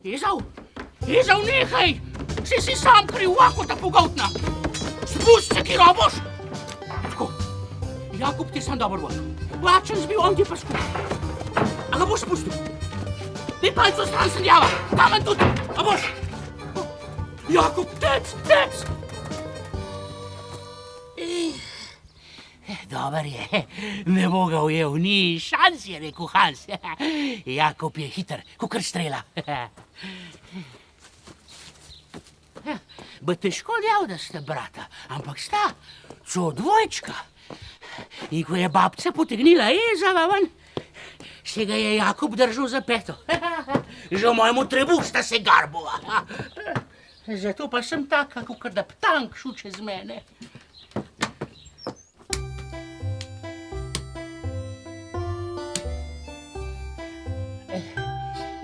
Ezau, nehaj! Si sam kriv, ako ta pogoltna! Spusti se, ki roboš! Tako, Jakub ti sam dobro vodil. Lačen zbil, on ti pa skupaj. A ga boš spustil? Ti palco stran Sandjava, kamen tudi, a boš? Jakub, tec! Dobar je, ne bo ga ujel, ni šans, je rekel Hans. Jakub je hiter, kakor strela. Bo težko djel, da sta brata, ampak sta, co dvojčka. In ko je babca potegnila Ezava ven, se ga je Jakub držal za peto. Že v mojemu trebuhu sta se garbova. Zato pa sem taka, kakor da ptank šuče z mene.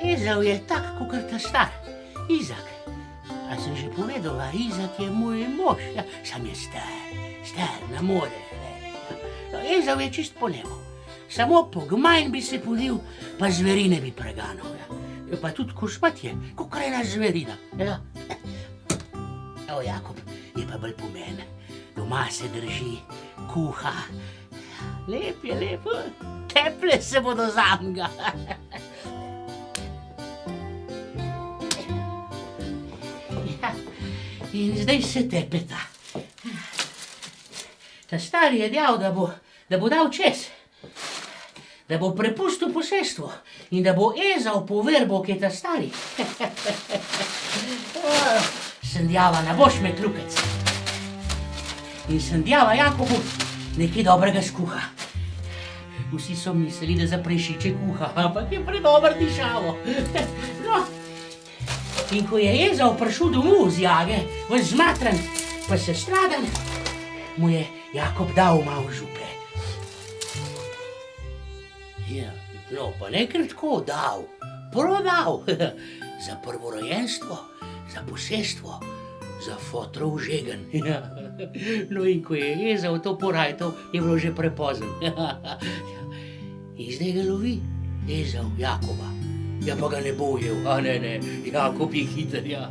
Ezav je tak, kakor ta star, Izak. A sem že povedala, Izak je moj mož, ja, sam je star, ne more. Ezav je čist po njemu. Samo po gmajn bi se podil, pa zverine bi preganal. Ja. Pa tudi košmat je, kakor ena zverina. Ja. Evo, Jakub je pa bolj pomen. Doma se drži, kuha. Lep je, lepo, teple se bodo zamga. In zdaj se tepeta. Ta stari je dejal, da bo dal čez, da bo prepustil posestvo in da bo Ezav poverbo, ki je ta stari. Sandjava, ne boš me kljukec. In Sandjava Jakobu nekaj dobrega skuha. Vsi so mislili, da za prešiče kuha, ampak je predober dišavo. No. In ko je Ezav prišel domov z jage, zmatran pa sestradan, mu je Jakob dal malo župe. Ja, no, pa nekaj tako dal, prodal. Za prvorojenstvo, za posestvo, za fotrov žegen. No in ko je Ezav to porajtal, je bilo že prepozno. In zdaj ga lovi Ezav Jakoba. Ja, pa ga ne bo ujel, a ne, Jakub je hiter, ja.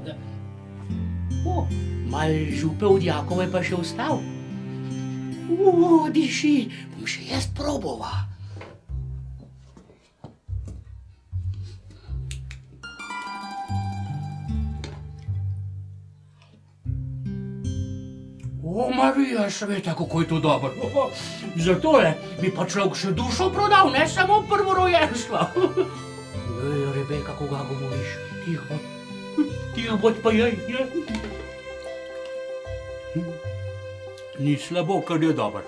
O, mal župe od Jakove pa še ostal. Diši, bom še jaz probova. O, Marija sveta, kako je to dobro. Zato bi pa človek še dušo prodal, ne samo prvorojenstvo. Rebeka, koga govoriš? Tiho, bod pa jej. Ni slabo, kar je dober.